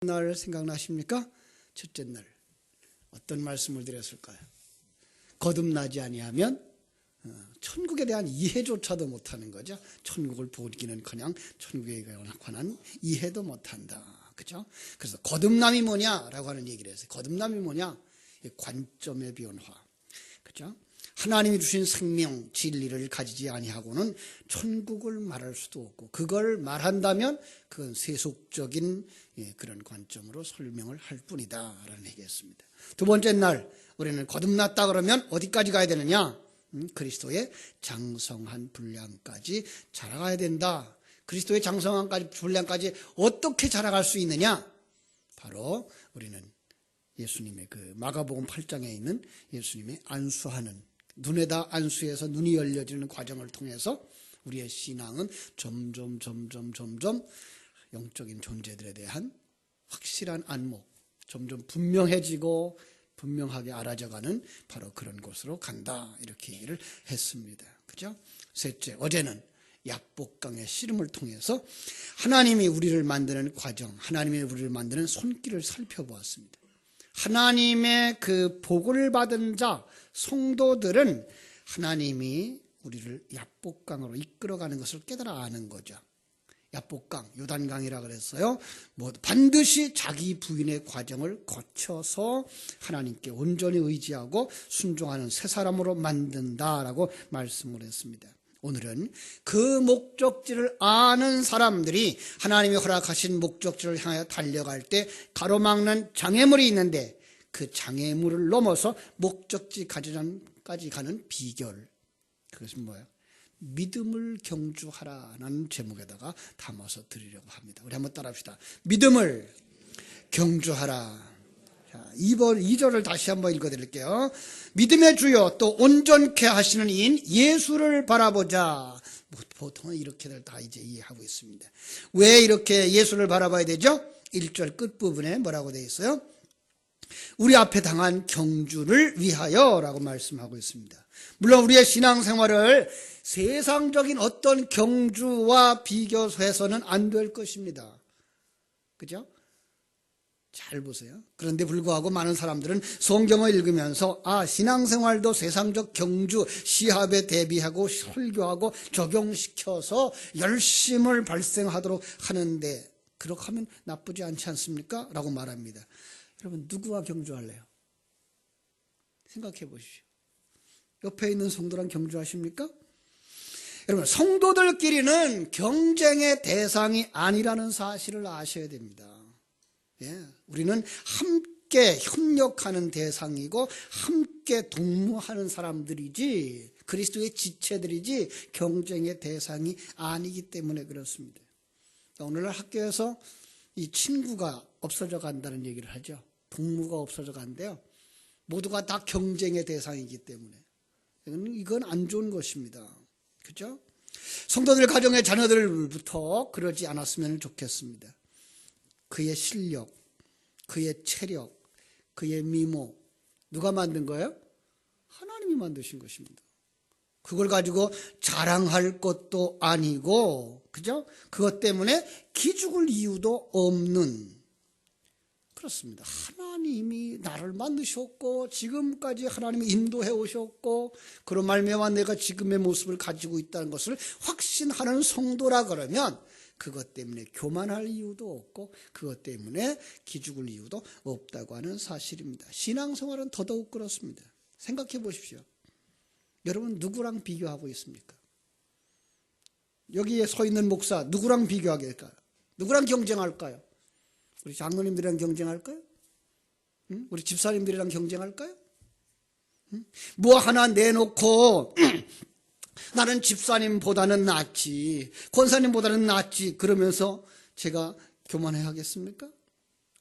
날 생각나십니까? 첫째 날 어떤 말씀을 드렸을까요? 거듭나지 아니하면 천국에 대한 이해조차도 못하는 거죠. 천국을 보기는커녕 천국에 관한 이해도 못한다. 그죠? 그래서 거듭남이 뭐냐라고 하는 얘기를 했어요. 거듭남이 뭐냐? 관점의 변화. 그죠? 하나님이 주신 생명, 진리를 가지지 아니하고는 천국을 말할 수도 없고, 그걸 말한다면 그건 세속적인 그런 관점으로 설명을 할 뿐이다 라는 얘기였습니다. 두 번째 날 우리는 거듭났다 그러면 어디까지 가야 되느냐? 그리스도의 장성한 분량까지 자라가야 된다. 그리스도의 장성한 분량까지 어떻게 자라갈 수 있느냐? 바로 우리는 예수님의 그 마가복음 8장에 있는 예수님의 안수하는, 눈에다 안수해서 눈이 열려지는 과정을 통해서 우리의 신앙은 점점 영적인 존재들에 대한 확실한 안목, 점점 분명해지고 분명하게 알아져가는 바로 그런 곳으로 간다, 이렇게 얘기를 했습니다. 그죠? 셋째, 어제는 약복강의 씨름을 통해서 하나님이 우리를 만드는 과정, 하나님이 우리를 만드는 손길을 살펴보았습니다. 하나님의 그 복을 받은 자, 성도들은 하나님이 우리를 약복강으로 이끌어가는 것을 깨달아 아는 거죠. 약복강, 요단강이라 그랬어요. 반드시 자기 부인의 과정을 거쳐서 하나님께 온전히 의지하고 순종하는 새 사람으로 만든다라고 말씀을 했습니다. 오늘은 그 목적지를 아는 사람들이 하나님이 허락하신 목적지를 향하여 달려갈 때 가로막는 장애물이 있는데, 그 장애물을 넘어서 목적지까지 가는 비결, 그것은 뭐예요? 믿음을 경주하라는 제목에다가 담아서 드리려고 합니다. 우리 한번 따라합시다. 믿음을 경주하라. 자, 2절을 다시 한번 읽어드릴게요. 믿음의 주요 또 온전케 하시는 이인 예수를 바라보자. 보통은 이렇게들 다 이제 이해하고 있습니다. 왜 이렇게 예수를 바라봐야 되죠? 1절 끝부분에 뭐라고 되어 있어요? 우리 앞에 당한 경주를 위하여 라고 말씀하고 있습니다. 물론 우리의 신앙생활을 세상적인 어떤 경주와 비교해서는 안 될 것입니다. 그죠? 잘 보세요. 그런데 불구하고 많은 사람들은 성경을 읽으면서 신앙생활도 세상적 경주, 시합에 대비하고 설교하고 적용시켜서 열심을 발생하도록 하는데, 그렇게 하면 나쁘지 않지 않습니까? 라고 말합니다. 여러분, 누구와 경주할래요? 생각해 보십시오. 옆에 있는 성도랑 경주하십니까? 여러분, 성도들끼리는 경쟁의 대상이 아니라는 사실을 아셔야 됩니다. 우리는 함께 협력하는 대상이고 함께 동무하는 사람들이지, 그리스도의 지체들이지 경쟁의 대상이 아니기 때문에 그렇습니다. 오늘날 학교에서 이 친구가 없어져 간다는 얘기를 하죠. 동무가 없어져 간대요. 모두가 다 경쟁의 대상이기 때문에 이건 안 좋은 것입니다. 그죠? 성도들 가정의 자녀들부터 그러지 않았으면 좋겠습니다. 그의 실력, 그의 체력, 그의 미모, 누가 만든 거예요? 하나님이 만드신 것입니다. 그걸 가지고 자랑할 것도 아니고, 그죠? 그것 때문에 기죽을 이유도 없는, 그렇습니다. 하나님이 나를 만드셨고 지금까지 하나님이 인도해 오셨고, 그런 말미암아 내가 지금의 모습을 가지고 있다는 것을 확신하는 성도라 그러면 그것 때문에 교만할 이유도 없고 그것 때문에 기죽을 이유도 없다고 하는 사실입니다. 신앙생활은 더더욱 그렇습니다. 생각해 보십시오. 여러분, 누구랑 비교하고 있습니까? 여기에 서 있는 목사 누구랑 비교하겠까요? 누구랑 경쟁할까요? 우리 장로님들이랑 경쟁할까요? 우리 집사님들이랑 경쟁할까요? 뭐 하나 내놓고 나는 집사님보다는 낫지, 권사님보다는 낫지 그러면서 제가 교만해야 하겠습니까?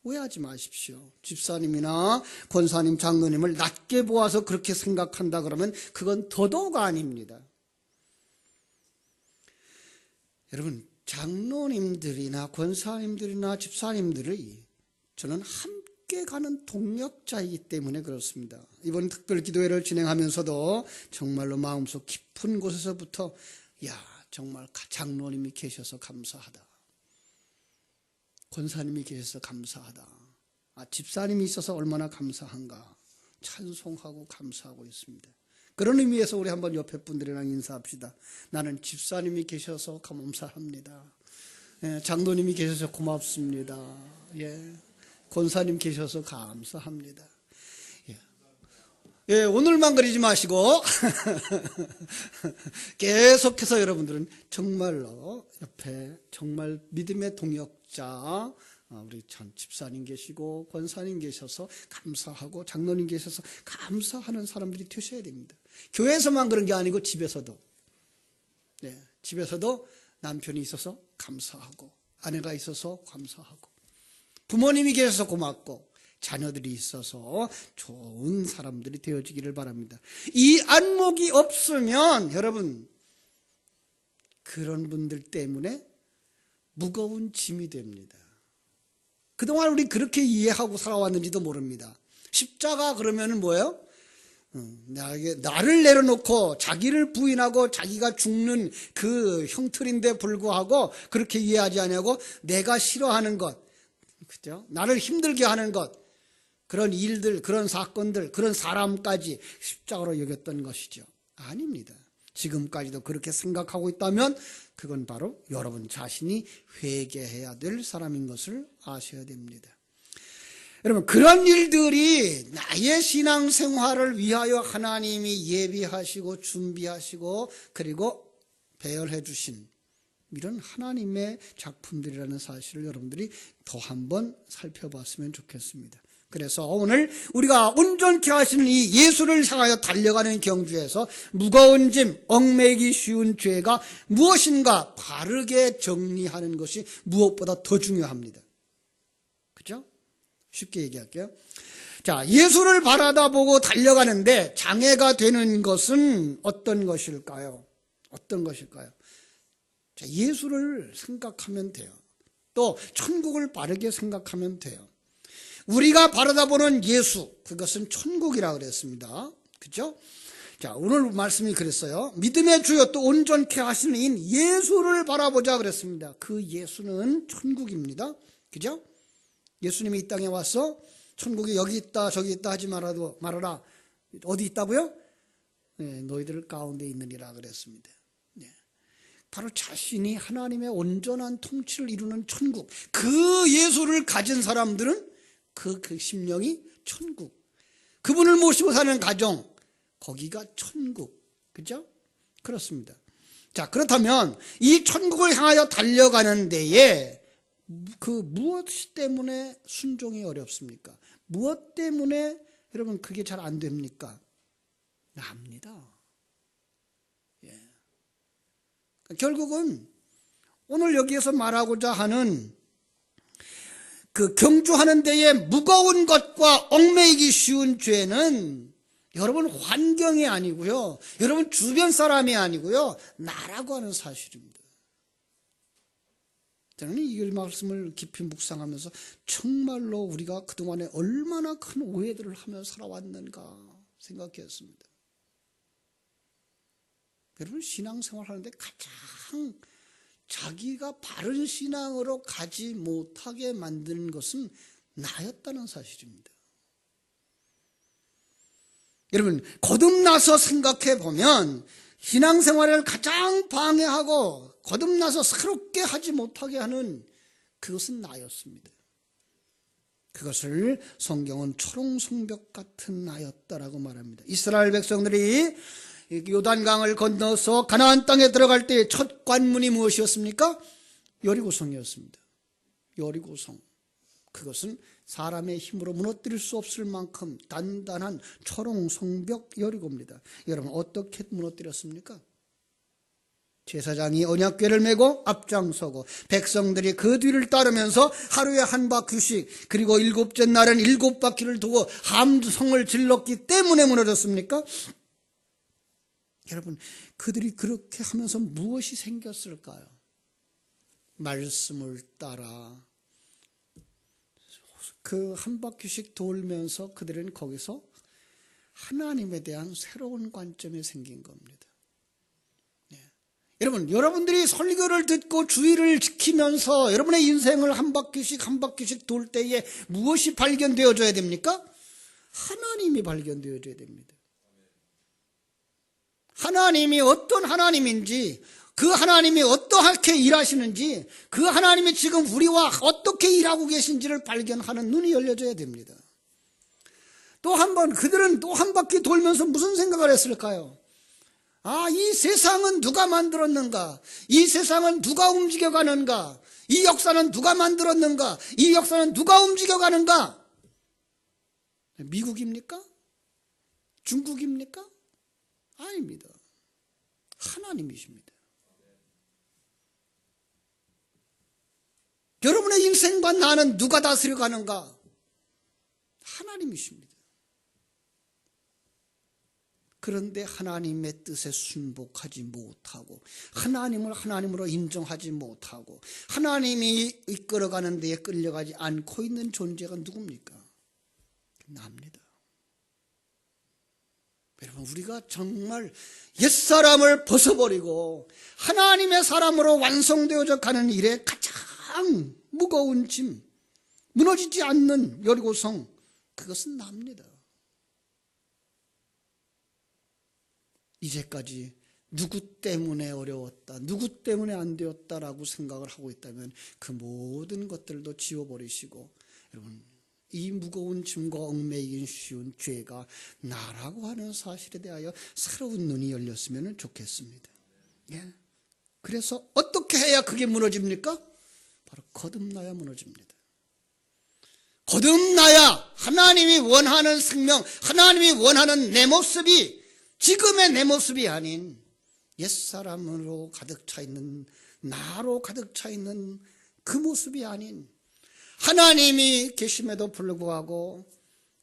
오해하지 마십시오. 집사님이나 권사님, 장로님을 낮게 보아서 그렇게 생각한다 그러면 그건 더더욱 아닙니다. 여러분, 장로님들이나 권사님들이나 집사님들이 저는 함께 가는 동력자이기 때문에 그렇습니다. 이번 특별기도회를 진행하면서도 정말로 마음속 깊은 곳에서부터 정말 장로님이 계셔서 감사하다. 권사님이 계셔서 감사하다. 집사님이 있어서 얼마나 감사한가. 찬송하고 감사하고 있습니다. 그런 의미에서 우리 한번 옆에 분들이랑 인사합시다. 나는 집사님이 계셔서 감사합니다. 장로님이 계셔서 고맙습니다. 권사님 계셔서 감사합니다. 오늘만 그러지 마시고 계속해서 여러분들은 정말로 옆에 정말 믿음의 동역자, 우리 전 집사님 계시고 권사님 계셔서 감사하고 장로님 계셔서 감사하는 사람들이 되셔야 됩니다. 교회에서만 그런 게 아니고 집에서도, 집에서도 남편이 있어서 감사하고 아내가 있어서 감사하고 부모님이 계셔서 고맙고 자녀들이 있어서 좋은 사람들이 되어지기를 바랍니다. 이 안목이 없으면 여러분 그런 분들 때문에 무거운 짐이 됩니다. 그동안 우리 그렇게 이해하고 살아왔는지도 모릅니다. 십자가 그러면은 뭐예요? 나를 내려놓고 자기를 부인하고 자기가 죽는 그 형틀인데 불구하고 그렇게 이해하지 않냐고 내가 싫어하는 것, 그죠? 나를 힘들게 하는 것, 그런 일들, 그런 사건들, 그런 사람까지 십자가로 여겼던 것이죠. 아닙니다. 지금까지도 그렇게 생각하고 있다면 그건 바로 여러분 자신이 회개해야 될 사람인 것을 아셔야 됩니다. 여러분, 그런 일들이 나의 신앙생활을 위하여 하나님이 예비하시고 준비하시고 그리고 배열해 주신 이런 하나님의 작품들이라는 사실을 여러분들이 더 한번 살펴봤으면 좋겠습니다. 그래서 오늘 우리가 온전케 하시는 이 예수를 향하여 달려가는 경주에서 무거운 짐, 얽매이기 쉬운 죄가 무엇인가 바르게 정리하는 것이 무엇보다 더 중요합니다. 그렇죠? 쉽게 얘기할게요. 자, 예수를 바라다 보고 달려가는데 장애가 되는 것은 어떤 것일까요? 어떤 것일까요? 자, 예수를 생각하면 돼요. 또 천국을 바르게 생각하면 돼요. 우리가 바라다 보는 예수, 그것은 천국이라고 그랬습니다. 그죠? 자, 오늘 말씀이 그랬어요. 믿음의 주여 또 온전케 하시는 인 예수를 바라보자 그랬습니다. 그 예수는 천국입니다. 그죠? 예수님이 이 땅에 와서 천국이 여기 있다 저기 있다 하지 말아라. 어디 있다고요? 너희들 가운데 있느니라 그랬습니다. 바로 자신이 하나님의 온전한 통치를 이루는 천국, 그 예수를 가진 사람들은 그 심령이 천국, 그분을 모시고 사는 가정, 거기가 천국. 그죠? 그렇습니다. 자, 그렇다면 이 천국을 향하여 달려가는 데에 그 무엇 때문에 순종이 어렵습니까? 무엇 때문에 여러분 그게 잘 안 됩니까? 납니다. 결국은 오늘 여기에서 말하고자 하는 그 경주하는 데에 무거운 것과 얽매이기 쉬운 죄는 여러분 환경이 아니고요, 여러분 주변 사람이 아니고요, 나라고 하는 사실입니다. 저는 이 말씀을 깊이 묵상하면서 정말로 우리가 그동안에 얼마나 큰 오해들을 하며 살아왔는가 생각했습니다. 여러분 신앙생활 하는데 가장 자기가 바른 신앙으로 가지 못하게 만드는 것은 나였다는 사실입니다. 여러분 거듭나서 생각해 보면 신앙생활을 가장 방해하고 거듭나서 새롭게 하지 못하게 하는 그것은 나였습니다. 그것을 성경은 초롱성벽 같은 나였다라고 말합니다. 이스라엘 백성들이 요단강을 건너서 가나안 땅에 들어갈 때 첫 관문이 무엇이었습니까? 여리고성이었습니다. 여리고성. 그것은 사람의 힘으로 무너뜨릴 수 없을 만큼 단단한 초롱성벽 여리고입니다. 여러분 어떻게 무너뜨렸습니까? 제사장이 언약궤를 메고 앞장서고 백성들이 그 뒤를 따르면서 하루에 한 바퀴씩, 그리고 일곱째 날은 7바퀴를 두고 함성을 질렀기 때문에 무너졌습니까? 여러분 그들이 그렇게 하면서 무엇이 생겼을까요? 말씀을 따라 그 한 바퀴씩 돌면서 그들은 거기서 하나님에 대한 새로운 관점이 생긴 겁니다. 여러분, 여러분들이 설교를 듣고 주의를 지키면서 여러분의 인생을 한 바퀴씩 돌 때에 무엇이 발견되어져야 됩니까? 하나님이 발견되어져야 됩니다. 하나님이 어떤 하나님인지, 그 하나님이 어떠하게 일하시는지, 그 하나님이 지금 우리와 어떻게 일하고 계신지를 발견하는 눈이 열려져야 됩니다. 또 한 번, 그들은 또 한 바퀴 돌면서 무슨 생각을 했을까요? 아, 이 세상은 누가 만들었는가? 이 세상은 누가 움직여가는가? 이 역사는 누가 만들었는가? 이 역사는 누가 움직여가는가? 미국입니까? 중국입니까? 아닙니다. 하나님이십니다. 여러분의 인생과 나는 누가 다스려 가는가? 하나님이십니다. 그런데 하나님의 뜻에 순복하지 못하고, 하나님을 하나님으로 인정하지 못하고, 하나님이 이끌어가는 데에 끌려가지 않고 있는 존재가 누굽니까? 나입니다. 여러분, 우리가 정말 옛사람을 벗어버리고 하나님의 사람으로 완성되어져 가는 일에 가장 무거운 짐, 무너지지 않는 여리고성, 그것은 나입니다. 이제까지 누구 때문에 어려웠다, 누구 때문에 안 되었다라고 생각을 하고 있다면 그 모든 것들도 지워버리시고, 여러분, 이 무거운 짐과 얽매이긴 쉬운 죄가 나라고 하는 사실에 대하여 새로운 눈이 열렸으면 좋겠습니다. 예. 그래서 어떻게 해야 그게 무너집니까? 바로 거듭나야 무너집니다. 거듭나야 하나님이 원하는 생명, 하나님이 원하는 내 모습이 지금의 내 모습이 아닌 옛사람으로 가득 차 있는, 나로 가득 차 있는 그 모습이 아닌, 하나님이 계심에도 불구하고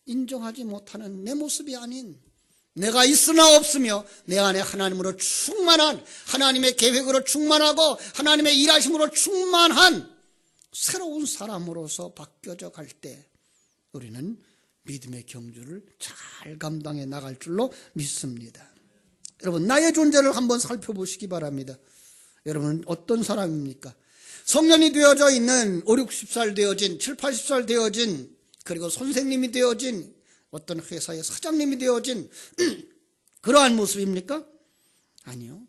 인정하지 못하는 내 모습이 아닌, 내가 있으나 없으며 내 안에 하나님으로 충만한, 하나님의 계획으로 충만하고 하나님의 일하심으로 충만한 새로운 사람으로서 바뀌어져 갈 때 우리는 믿음의 경주를 잘 감당해 나갈 줄로 믿습니다. 여러분, 나의 존재를 한번 살펴보시기 바랍니다. 여러분은 어떤 사람입니까? 성년이 되어져 있는 5, 60살 되어진, 7, 80살 되어진, 그리고 선생님이 되어진, 어떤 회사의 사장님이 되어진 그러한 모습입니까? 아니요.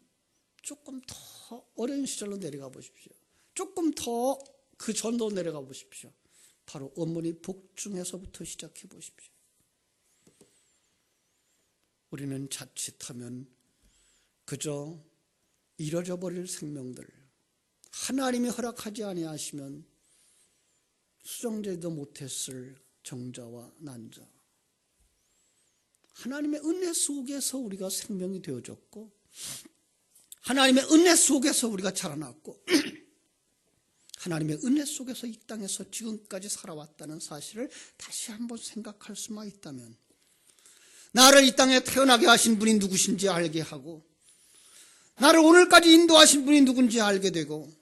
조금 더 어린 시절로 내려가 보십시오. 조금 더 그 전도 내려가 보십시오. 바로 어머니 복중에서부터 시작해 보십시오. 우리는 자칫하면 그저 잃어져 버릴 생명들, 하나님이 허락하지 아니하시면 수정되지도 못했을 정자와 난자, 하나님의 은혜 속에서 우리가 생명이 되어졌고, 하나님의 은혜 속에서 우리가 자라났고, 하나님의 은혜 속에서 이 땅에서 지금까지 살아왔다는 사실을 다시 한번 생각할 수만 있다면, 나를 이 땅에 태어나게 하신 분이 누구신지 알게 하고, 나를 오늘까지 인도하신 분이 누군지 알게 되고,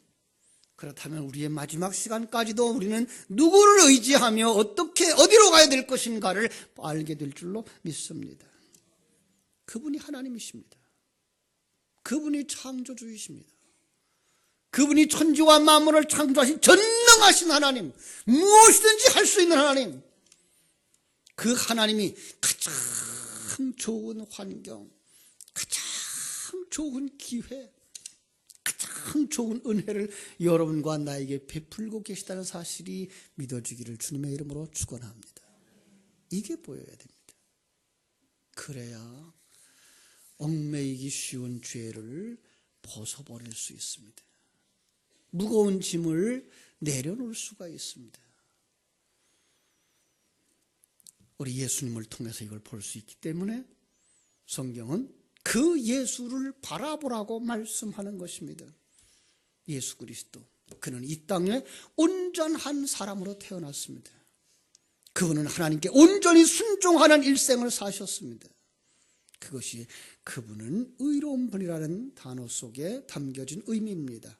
그렇다면 우리의 마지막 시간까지도 우리는 누구를 의지하며 어떻게 어디로 가야 될 것인가를 알게 될 줄로 믿습니다. 그분이 하나님이십니다. 그분이 창조주이십니다. 그분이 천지와 만물을 창조하신 전능하신 하나님, 무엇이든지 할 수 있는 하나님, 그 하나님이 가장 좋은 환경, 가장 좋은 기회, 가장 좋은 은혜를 여러분과 나에게 베풀고 계시다는 사실이 믿어지기를 주님의 이름으로 축원합니다. 이게 보여야 됩니다. 그래야 얽매이기 쉬운 죄를 벗어버릴 수 있습니다. 무거운 짐을 내려놓을 수가 있습니다. 우리 예수님을 통해서 이걸 볼 수 있기 때문에 성경은 그 예수를 바라보라고 말씀하는 것입니다. 예수 그리스도, 그는 이 땅에 온전한 사람으로 태어났습니다. 그분은 하나님께 온전히 순종하는 일생을 사셨습니다. 그것이 그분은 의로운 분이라는 단어 속에 담겨진 의미입니다.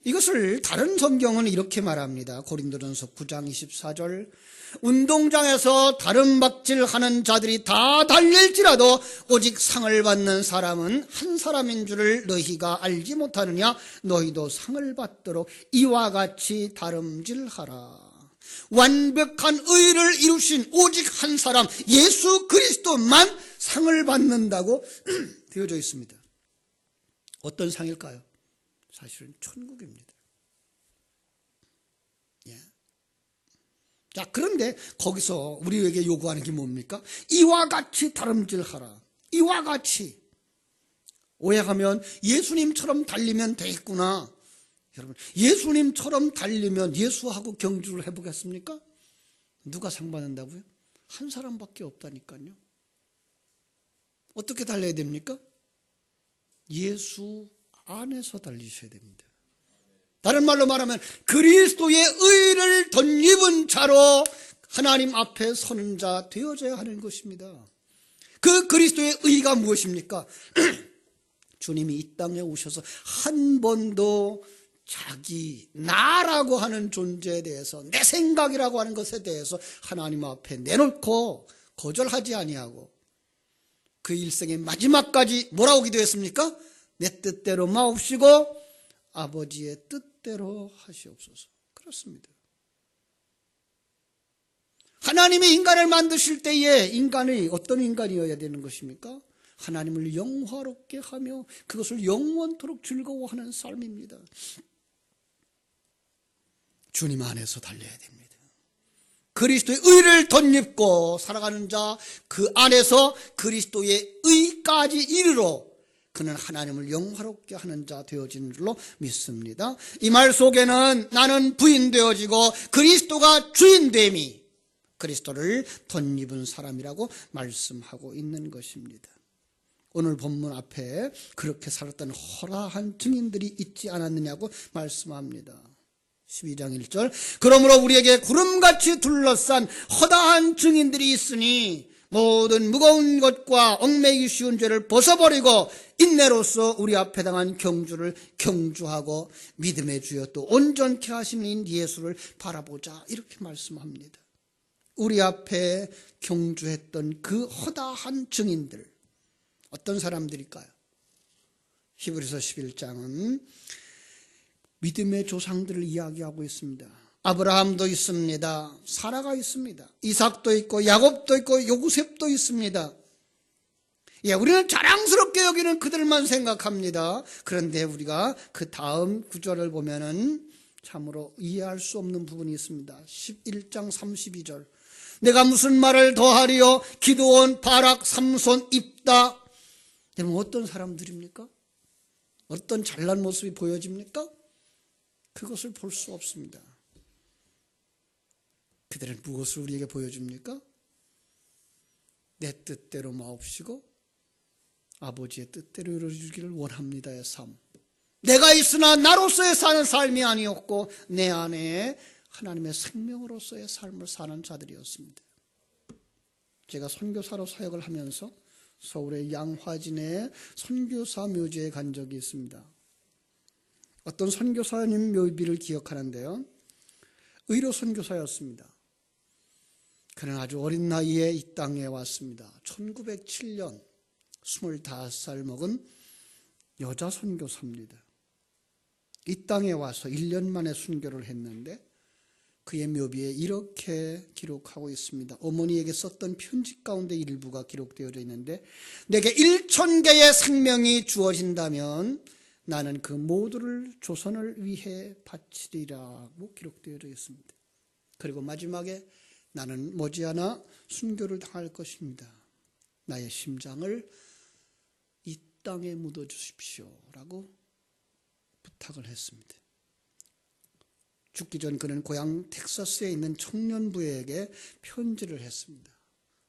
이것을 다른 성경은 이렇게 말합니다. 고린도전서 9장 24절, 운동장에서 다름박질하는 자들이 다 달릴지라도 오직 상을 받는 사람은 한 사람인 줄을 너희가 알지 못하느냐. 너희도 상을 받도록 이와 같이 다름질하라. 완벽한 의를 이루신 오직 한 사람 예수 그리스도만 상을 받는다고 되어져 있습니다. 어떤 상일까요? 사실은 천국입니다. 예. 자, 그런데 거기서 우리에게 요구하는 게 뭡니까? 이와 같이 다름질하라. 이와 같이. 오해하면 예수님처럼 달리면 되겠구나. 여러분, 예수님처럼 달리면 예수하고 경주를 해보겠습니까? 누가 상 받는다고요? 한 사람밖에 없다니까요. 어떻게 달려야 됩니까? 예수 안에서 달리셔야 됩니다. 다른 말로 말하면 그리스도의 의를 덧입은 자로 하나님 앞에 서는 자 되어져야 하는 것입니다. 그 그리스도의 의가 무엇입니까? 주님이 이 땅에 오셔서 한 번도 자기 나라고 하는 존재에 대해서, 내 생각이라고 하는 것에 대해서 하나님 앞에 내놓고 거절하지 아니하고 그 일생의 마지막까지 뭐라고 기도했습니까? 내 뜻대로 마옵시고 아버지의 뜻대로 하시옵소서. 그렇습니다. 하나님이 인간을 만드실 때에 인간이 어떤 인간이어야 되는 것입니까? 하나님을 영화롭게 하며 그것을 영원토록 즐거워하는 삶입니다. 주님 안에서 달려야 됩니다. 그리스도의 의를 덧입고 살아가는 자, 그 안에서 그리스도의 의까지 이르러 그는 하나님을 영화롭게 하는 자 되어지는 줄로 믿습니다. 이 말 속에는 나는 부인 되어지고 그리스도가 주인됨이 그리스도를 덧입은 사람이라고 말씀하고 있는 것입니다. 오늘 본문 앞에 그렇게 살았던 허다한 증인들이 있지 않았느냐고 말씀합니다. 12장 1절, 그러므로 우리에게 구름같이 둘러싼 허다한 증인들이 있으니 모든 무거운 것과 얽매이기 쉬운 죄를 벗어버리고 인내로서 우리 앞에 당한 경주를 경주하고 믿음의 주여 또 온전케 하시는 예수를 바라보자, 이렇게 말씀합니다. 우리 앞에 경주했던 그 허다한 증인들, 어떤 사람들일까요? 히브리서 11장은 믿음의 조상들을 이야기하고 있습니다. 아브라함도 있습니다. 사라가 있습니다. 이삭도 있고 야곱도 있고 요셉도 있습니다. 예, 우리는 자랑스럽게 여기는 그들만 생각합니다. 그런데 우리가 그 다음 구절을 보면은 참으로 이해할 수 없는 부분이 있습니다. 11장 32절, 내가 무슨 말을 더하리요? 기드온, 바락, 삼손, 입다. 여러분, 어떤 사람들입니까? 어떤 잘난 모습이 보여집니까? 그것을 볼 수 없습니다. 그들은 무엇을 우리에게 보여줍니까? 내 뜻대로 마옵시고 아버지의 뜻대로 이루어지기를 원합니다의 삶. 내가 있으나 나로서의 사는 삶이 아니었고 내 안에 하나님의 생명으로서의 삶을 사는 자들이었습니다. 제가 선교사로 사역을 하면서 서울의 양화진의 선교사 묘지에 간 적이 있습니다. 어떤 선교사님 묘비를 기억하는데요, 의료 선교사였습니다. 그는 아주 어린 나이에 이 땅에 왔습니다. 1907년 25살 먹은 여자 선교사입니다. 이 땅에 와서 1년 만에 순교를 했는데 그의 묘비에 이렇게 기록하고 있습니다. 어머니에게 썼던 편지 가운데 일부가 기록되어져 있는데, 내게 1000개의 생명이 주어진다면 나는 그 모두를 조선을 위해 바치리라고 기록되어져 있습니다. 그리고 마지막에 나는 머지않아 순교를 당할 것입니다. 나의 심장을 이 땅에 묻어주십시오라고 부탁을 했습니다. 죽기 전 그는 고향 텍사스에 있는 청년부에게 편지를 했습니다.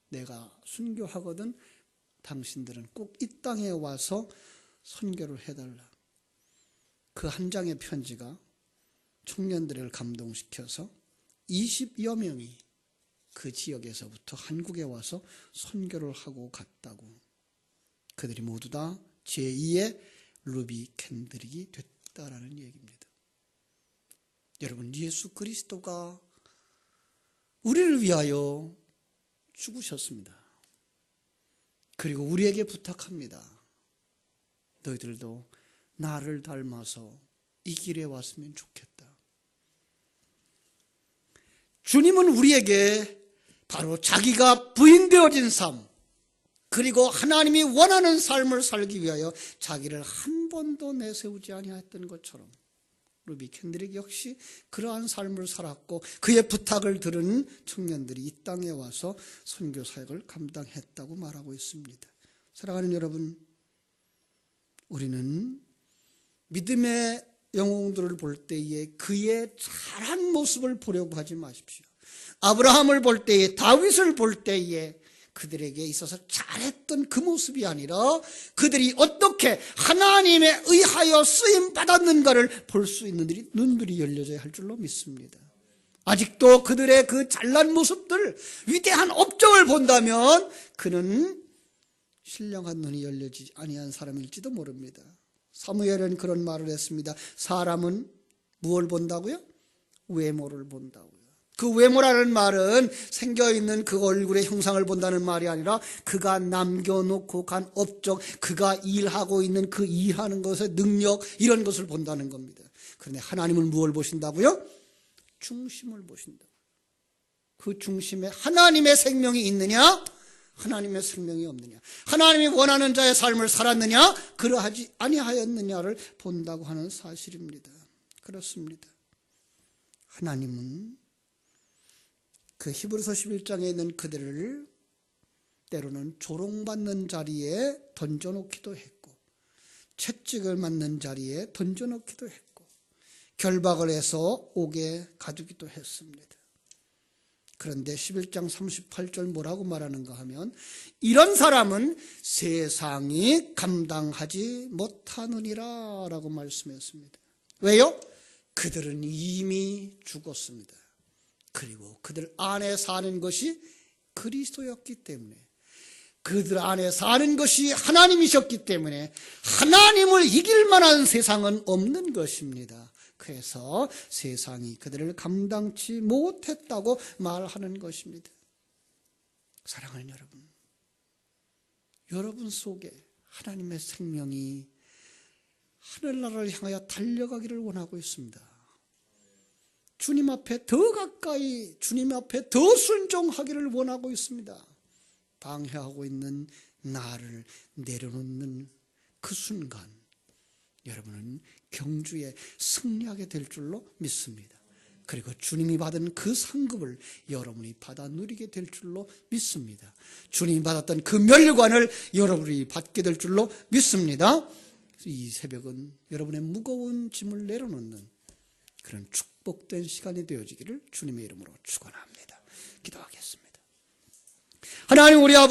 내가 순교하거든 당신들은 꼭 이 땅에 와서 선교를 해달라. 그 한 장의 편지가 청년들을 감동시켜서 20여 명이 그 지역에서부터 한국에 와서 선교를 하고 갔다고. 그들이 모두 다 제2의 루비 캔드릭이 됐다라는 얘기입니다. 여러분, 예수 그리스도가 우리를 위하여 죽으셨습니다. 그리고 우리에게 부탁합니다. 너희들도 나를 닮아서 이 길에 왔으면 좋겠다. 주님은 우리에게 바로 자기가 부인되어진 삶, 그리고 하나님이 원하는 삶을 살기 위하여 자기를 한 번도 내세우지 아니하였던 것처럼 루비 캔드릭 역시 그러한 삶을 살았고 그의 부탁을 들은 청년들이 이 땅에 와서 선교 사역을 감당했다고 말하고 있습니다. 사랑하는 여러분, 우리는 믿음의 영웅들을 볼 때에 그의 잘한 모습을 보려고 하지 마십시오. 아브라함을 볼 때에, 다윗을 볼 때에 그들에게 있어서 잘했던 그 모습이 아니라 그들이 어떻게 하나님에 의하여 쓰임 받았는가를 볼 수 있는 눈들이 열려져야 할 줄로 믿습니다. 아직도 그들의 그 잘난 모습들, 위대한 업적을 본다면 그는 신령한 눈이 열려지지 아니한 사람일지도 모릅니다. 사무엘은 그런 말을 했습니다. 사람은 무엇을 본다고요? 외모를 본다고요. 그 외모라는 말은 생겨있는 그 얼굴의 형상을 본다는 말이 아니라 그가 남겨놓고 간 업적, 그가 일하고 있는 그 일하는 것의 능력, 이런 것을 본다는 겁니다. 그런데 하나님은 무엇을 보신다고요? 중심을 보신다고요. 그 중심에 하나님의 생명이 있느냐, 하나님의 생명이 없느냐, 하나님이 원하는 자의 삶을 살았느냐, 그러하지 아니하였느냐를 본다고 하는 사실입니다. 그렇습니다. 하나님은 그 히브리서 11장에 있는 그들을 때로는 조롱받는 자리에 던져놓기도 했고, 채찍을 맞는 자리에 던져놓기도 했고, 결박을 해서 옥에 가두기도 했습니다. 그런데 11장 38절 뭐라고 말하는가 하면, 이런 사람은 세상이 감당하지 못하느니라 라고 말씀했습니다. 왜요? 그들은 이미 죽었습니다. 그리고 그들 안에 사는 것이 그리스도였기 때문에, 그들 안에 사는 것이 하나님이셨기 때문에 하나님을 이길 만한 세상은 없는 것입니다. 그래서 세상이 그들을 감당치 못했다고 말하는 것입니다. 사랑하는 여러분, 여러분 속에 하나님의 생명이 하늘나라를 향하여 달려가기를 원하고 있습니다. 주님 앞에 더 가까이, 주님 앞에 더 순종하기를 원하고 있습니다. 방해하고 있는 나를 내려놓는 그 순간 여러분은 경주에 승리하게 될 줄로 믿습니다. 그리고 주님이 받은 그 상급을 여러분이 받아 누리게 될 줄로 믿습니다. 주님이 받았던 그 멸관을 여러분이 받게 될 줄로 믿습니다. 이 새벽은 여러분의 무거운 짐을 내려놓는 그런 축복된 시간이 되어지기를 주님의 이름으로 축원합니다. 기도하겠습니다. 하나님, 우리 아버지